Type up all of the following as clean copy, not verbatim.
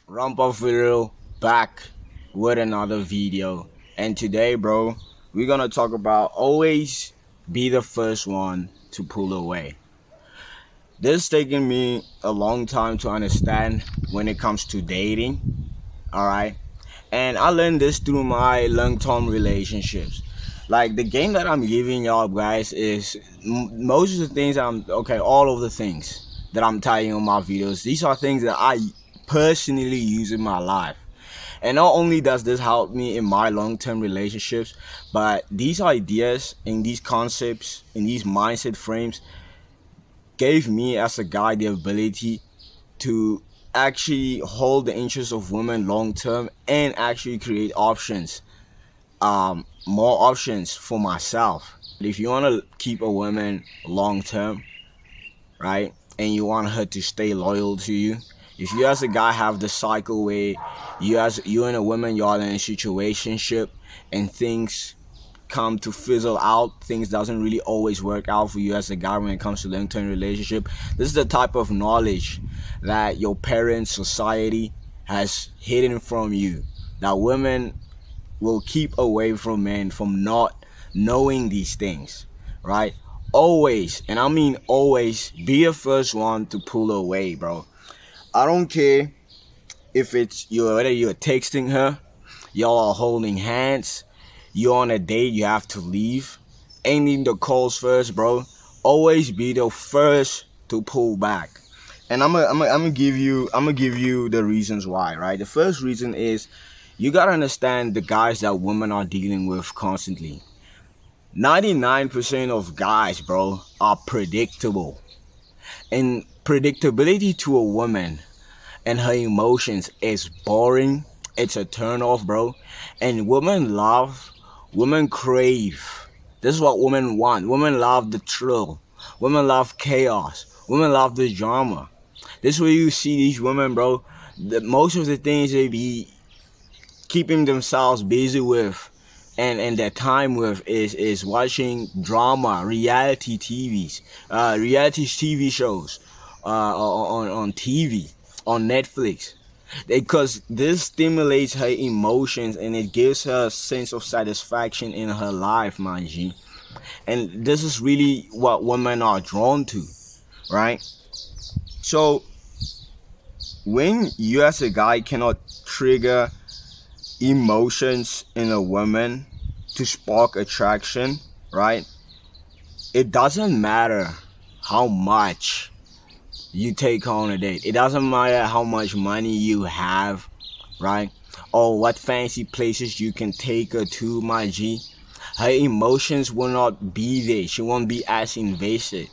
Rampa Video back with another video. And today, bro, we're gonna talk about always be the first one to pull away. This taking me a long time to understand when it comes to dating. Alright. And I learned this through my long-term relationships. Like the game that I'm giving y'all guys is most of the things all of the things that I'm telling on my videos. These are things that I personally use in my life. And not only does this help me in my long-term relationships, but these ideas and these concepts and these mindset frames gave me as a guy the ability to actually hold the interests of women long term and actually create options, more options for myself. If you want to keep a woman long term, right, and you want her to stay loyal to you, if you as a guy have the cycle where you and a woman, you are in a situationship and things come to fizzle out, things doesn't really always work out for you as a guy when it comes to long-term relationship. This is the type of knowledge that your parents, society has hidden from you, that women will keep away from men from not knowing these things, right? Always, and I mean always, be the first one to pull away, bro. I don't care if it's whether you're texting her, y'all are holding hands, you're on a date, you have to leave, ending the calls first, bro. Always be the first to pull back. And I'm gonna give you the reasons why, right? The first reason is you gotta understand the guys that women are dealing with constantly. 99% of guys, bro, are predictable. And predictability to a woman and her emotions is boring. It's a turn off, bro. And women crave. This is what women want. Women love the thrill. Women love chaos. Women love the drama. This is where you see these women, bro. Most of the things they be keeping themselves busy with and their time with is watching drama, reality TV shows on TV, on Netflix, because this stimulates her emotions and it gives her a sense of satisfaction in her life, my G. And this is really what women are drawn to, right? So when you as a guy cannot trigger emotions in a woman to spark attraction, right? It doesn't matter how much you take her on a date. It doesn't matter how much money you have, right? Or what fancy places you can take her to, my G. Her emotions will not be there. She won't be as invested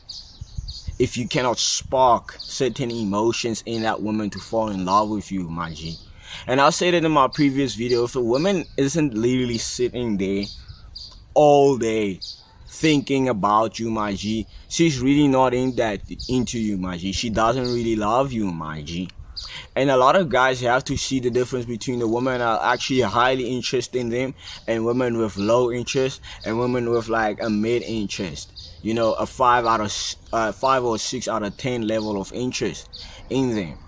if you cannot spark certain emotions in that woman to fall in love with you, my G. And I said it in my previous video, if a woman isn't literally sitting there all day thinking about you, my G, she's really not into you, my G. She doesn't really love you, my G. And a lot of guys have to see the difference between the women that are actually highly interested in them and women with low interest and women with like a mid interest. You know, a 5 or 6 out of 10 level of interest in them.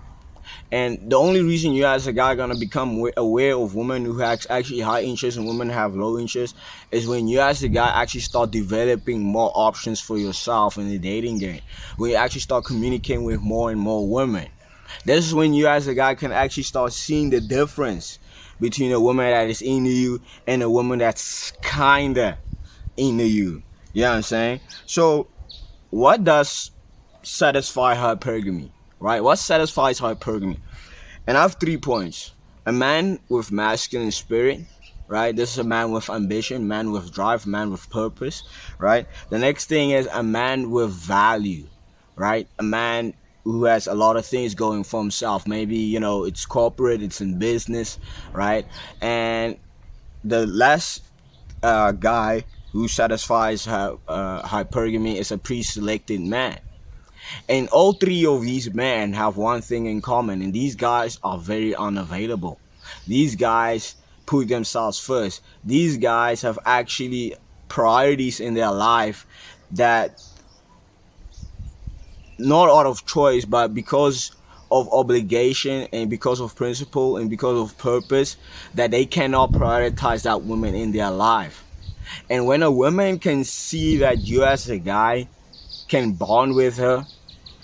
And the only reason you as a guy gonna become aware of women who have actually high interest and women have low interest is when you as a guy actually start developing more options for yourself in the dating game. When you actually start communicating with more and more women. This is when you as a guy can actually start seeing the difference between a woman that is into you and a woman that's kinda into you. You know what I'm saying? So what does satisfy hypergamy? Right? What satisfies hypergamy? And I have 3 points. A man with masculine spirit, right? This is a man with ambition, man with drive, man with purpose, right? The next thing is a man with value, right? A man who has a lot of things going for himself. Maybe, you know, it's corporate, it's in business, right? And the last guy who satisfies hypergamy is a pre-selected man. And all 3 of these men have one thing in common, and these guys are very unavailable. These guys put themselves first. These guys have actually priorities in their life that, not out of choice, but because of obligation and because of principle and because of purpose that they cannot prioritize that woman in their life. And when a woman can see that you as a guy can bond with her,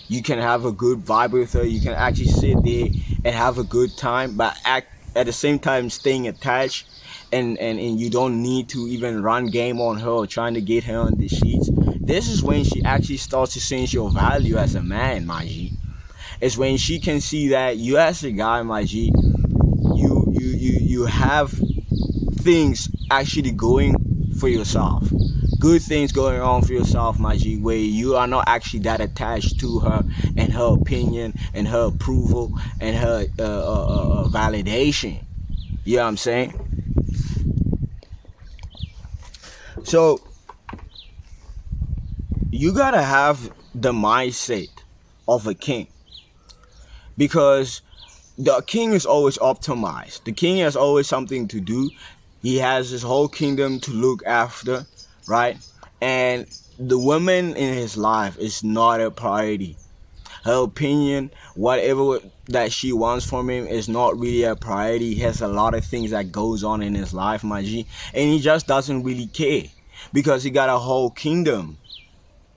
you can have a good vibe with her, you can actually sit there and have a good time, but act at the same time staying attached, and you don't need to even run game on her or trying to get her on the sheets. This is when she actually starts to sense your value as a man, my G. It's when she can see that you as a guy, my G, you have things actually going for yourself, good things going on for yourself, my G, where you are not actually that attached to her and her opinion and her approval and her validation. You know what I'm saying? So you gotta have the mindset of a king, because the king is always optimized. The king has always something to do. He has his whole kingdom to look after, right? And the woman in his life is not a priority. Her opinion, whatever that she wants from him, is not really a priority. He has a lot of things that goes on in his life, my G, and he just doesn't really care because he got a whole kingdom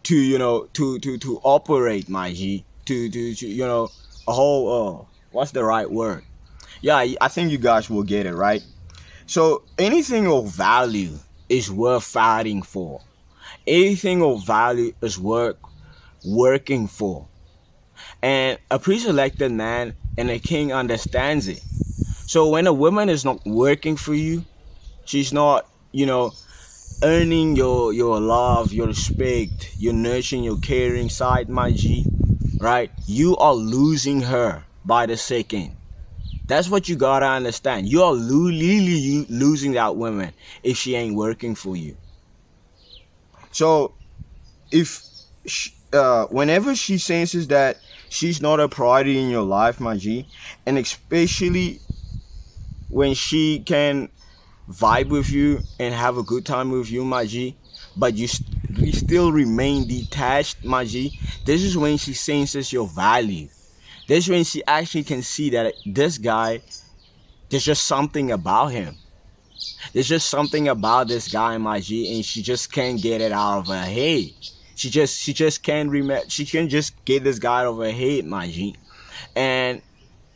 to operate, my G, to a whole what's the right word? Yeah, I think you guys will get it, right? So anything of value is worth fighting for. Anything of value is worth working for. And a pre-selected man and a king understands it. So when a woman is not working for you, she's not, earning your love, your respect, your nurturing, your caring side, my G, right? You are losing her by the second. That's what you gotta understand. You are literally losing that woman if she ain't working for you. So, if whenever she senses that she's not a priority in your life, my G, and especially when she can vibe with you and have a good time with you, my G, but you still remain detached, my G, this is when she senses your value. This is when she actually can see that this guy, there's just something about him. There's just something about this guy, my G, and she just can't get it out of her head. She just can't remember. She can't just get this guy out of her head, my G. And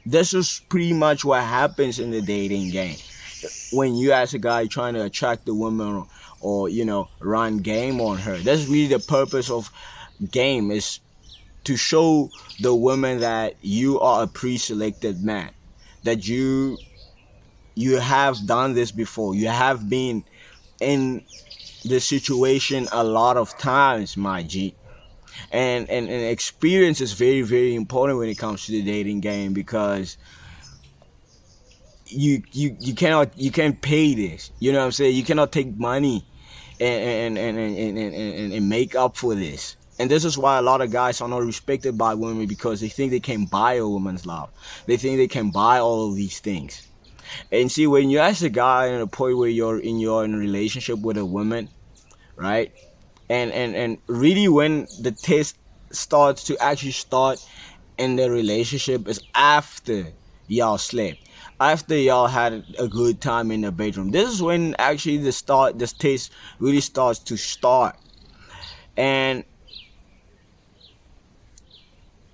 this is pretty much what happens in the dating game. When you as a guy trying to attract the woman or run game on her, that's really the purpose of game, is to show the woman that you are a pre-selected man, that you have done this before, you have been in this situation a lot of times, my G. And experience is very, very important when it comes to the dating game, because you can't pay this. You know what I'm saying? You cannot take money and make up for this. And this is why a lot of guys are not respected by women, because they think they can buy a woman's love. They think they can buy all of these things. And see, when you're as a guy in a point where you're in a relationship with a woman, right? And really when the test starts to actually start in the relationship is after y'all slept. After y'all had a good time in the bedroom. This is when actually this test really starts to start. And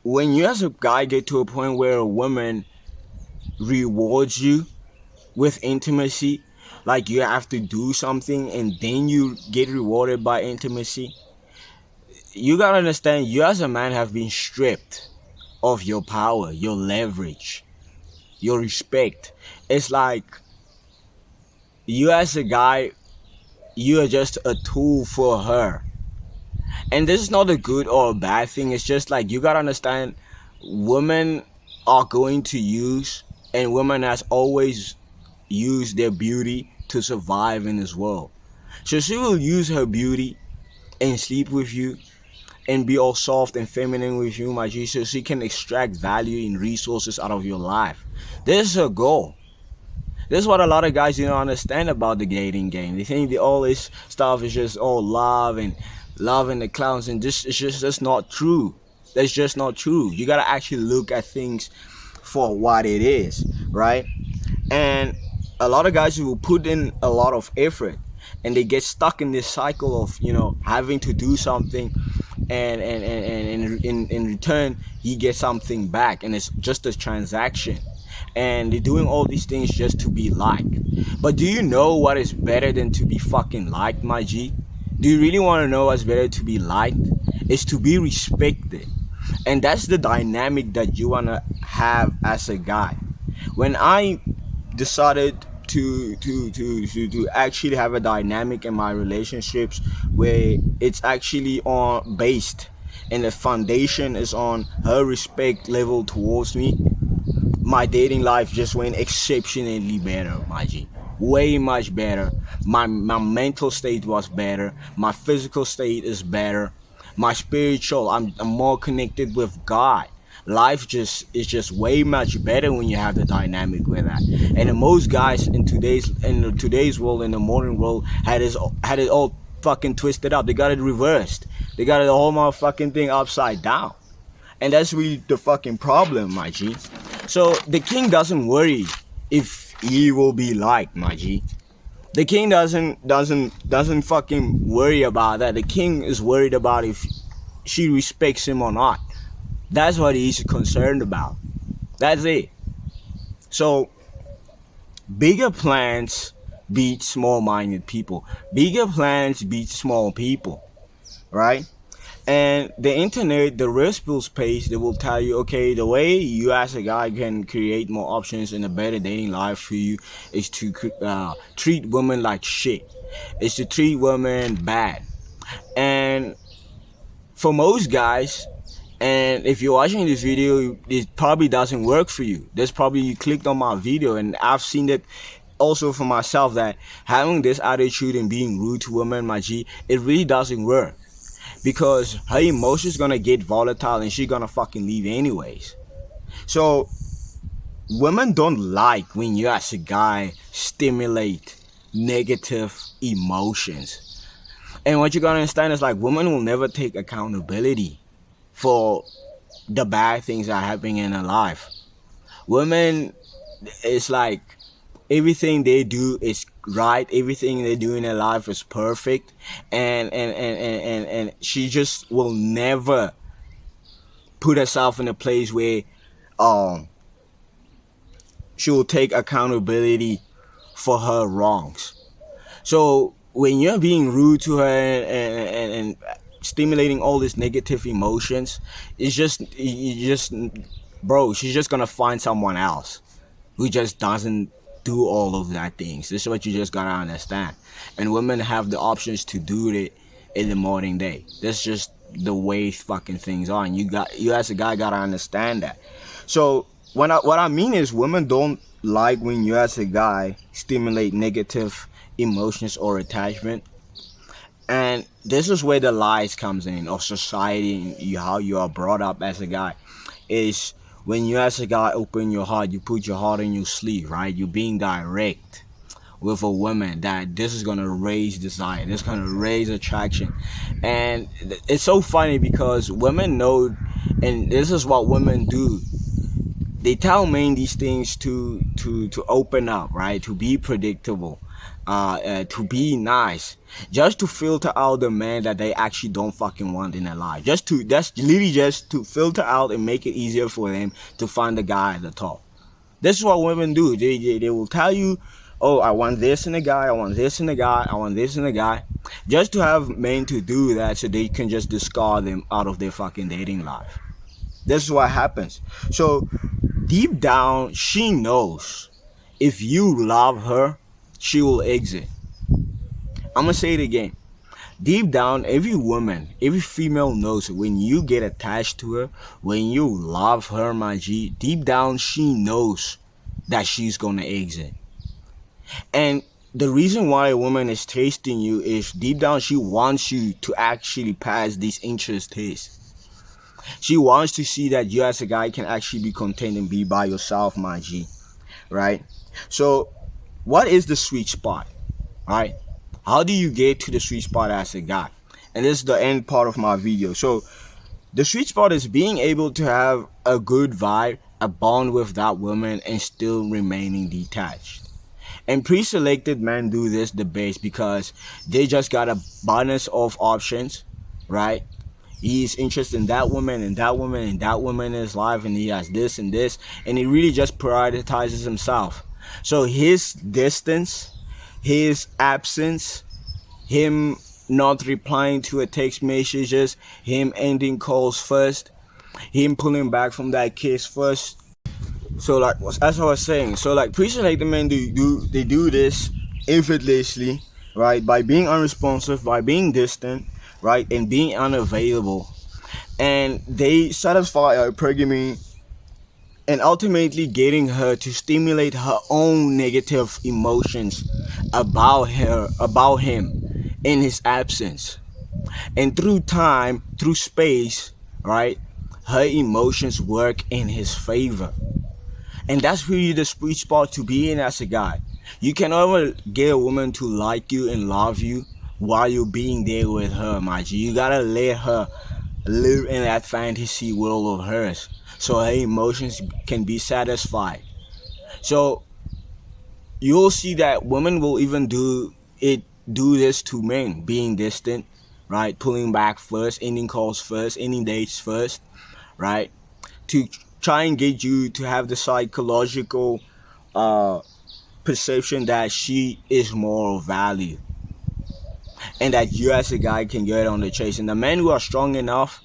when you as a guy get to a point where a woman rewards you with intimacy, like you have to do something and then you get rewarded by intimacy, you gotta understand, you as a man have been stripped of your power, your leverage, your respect. It's like you as a guy, you are just a tool for her. And this is not a good or a bad thing. It's just like you gotta understand, women are going to use, and women has always used their beauty to survive in this world. So she will use her beauty and sleep with you and be all soft and feminine with you, my G, so she can extract value and resources out of your life. This is her goal. This is what a lot of guys don't understand about the dating game. They think all this stuff is just all love and the clowns, and this is just that's not true. That's just not true. You gotta actually look at things for what it is, right? And a lot of guys will put in a lot of effort, and they get stuck in this cycle of having to do something, and in return he gets something back, and it's just a transaction, and they're doing all these things just to be liked. But do you know what is better than to be fucking liked, my G? Do you really want to know what's better to be liked? It's to be respected. And that's the dynamic that you want to have as a guy. When I decided to actually have a dynamic in my relationships where it's actually on based and the foundation is on her respect level towards me, my dating life just went exceptionally better, my G. Way much better. My mental state was better. My physical state is better. My spiritual, I'm more connected with God. Life is just way much better when you have the dynamic with that. And most guys in today's world, in the modern world, had it all fucking twisted up. They got it reversed. They got the whole motherfucking thing upside down. And that's really the fucking problem, my G. So the king doesn't worry if he will be liked, my G. The king doesn't fucking worry about that. The king is worried about if she respects him or not. That's what he's concerned about. That's it. So bigger plans beat small-minded people. Bigger plans beat small people, right? And the internet, the Respils page, they will tell you, okay, the way you as a guy can create more options and a better dating life for you is to treat women like shit. Is to treat women bad. And for most guys, and if you're watching this video, it probably doesn't work for you. That's probably you clicked on my video, and I've seen it also for myself, that having this attitude and being rude to women, my G, it really doesn't work. Because her emotions gonna get volatile and she gonna fucking leave anyways. So women don't like when you as a guy stimulate negative emotions. And what you gotta understand is, like, women will never take accountability for the bad things that are happening in her life. Women, it's like everything they do is right, everything they do in their life is perfect, and she just will never put herself in a place where she will take accountability for her wrongs. So when you're being rude to her and stimulating all these negative emotions, bro, she's just gonna find someone else who just doesn't do all of that things. This is what you just gotta understand. And women have the options to do it in the modern day. That's just the way fucking things are, and you as a guy gotta understand that. So what I mean is, women don't like when you as a guy stimulate negative emotions or attachment. And this is where the lies comes in of society and how you are brought up as a guy. Is when you as a guy open your heart, you put your heart in your sleeve, right? You're being direct with a woman that this is going to raise desire, this is going to raise attraction. And it's so funny because women know, and this is what women do. They tell men these things to open up, right? To be predictable, to be nice, just to filter out the man that they actually don't fucking want in their life. That's literally just to filter out and make it easier for them to find the guy at the top. This is what women do. They will tell you, oh, I want this in a guy, I want this in a guy, I want this in a guy, just to have men to do that so they can just discard them out of their fucking dating life. This is what happens. So deep down, she knows if you love her, she will exit. I'm gonna say it again. Deep down, every woman, every female knows when you get attached to her, when you love her, my G, deep down she knows that she's gonna exit. And the reason why a woman is tasting you is deep down she wants you to actually pass this interest test. She wants to see that you as a guy can actually be content and be by yourself, my G. Right? So what is the sweet spot? Right? How do you get to the sweet spot as a guy? And this is the end part of my video. So The sweet spot is being able to have a good vibe, a bond with that woman, and still remaining detached. And pre-selected men do this the best because they just got a abundance of options, right? He's interested in that woman and that woman and that woman in his life, and he has this and this, and he really just prioritizes himself. So his distance, his absence, him not replying to a text messages, him ending calls first, him pulling back from that kiss first. So like as I was saying, so like pre-selected men they do this effortlessly, right? By being unresponsive, by being distant, right, and being unavailable, and they satisfy our polygamy and ultimately getting her to stimulate her own negative emotions about him in his absence. And through time, through space, right, her emotions work in his favor. And that's really the sweet spot to be in as a guy. You can never get a woman to like you and love you while you're being there with her, my G. You gotta let her live in that fantasy world of hers so her emotions can be satisfied. So you'll see that women will even do this to men, being distant, right? Pulling back first, ending calls first, ending dates first, right? To try and get you to have the psychological perception that she is more of value, and that you as a guy can get on the chase. And the men who are strong enough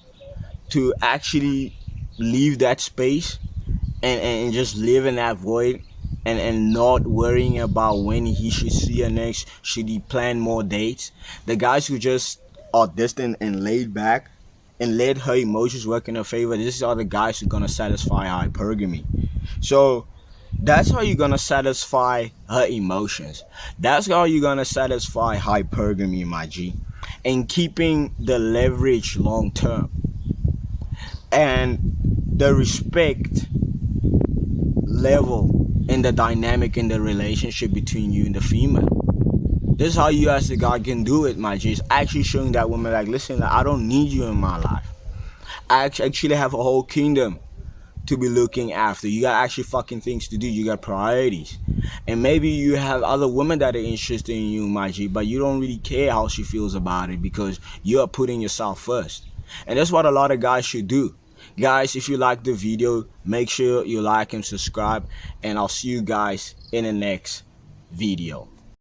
to actually leave that space and just live in that void, and not worrying about when he should see her next, should he plan more dates. The guys who just are distant and laid back and let her emotions work in her favor, these are the guys who are gonna satisfy hypergamy. So that's how you're gonna satisfy her emotions. That's how you're gonna satisfy hypergamy, my G. And keeping the leverage long term and the respect level in the dynamic in the relationship between you and the female. This is how you as a guy can do it, my G. It's actually showing that woman like, listen, like, I don't need you in my life. I actually have a whole kingdom to be looking after. You got actually fucking things to do. You got priorities. And maybe you have other women that are interested in you, my G, but you don't really care how she feels about it because you are putting yourself first. And that's what a lot of guys should do. Guys, if you like the video, make sure you like and subscribe, and I'll see you guys in the next video.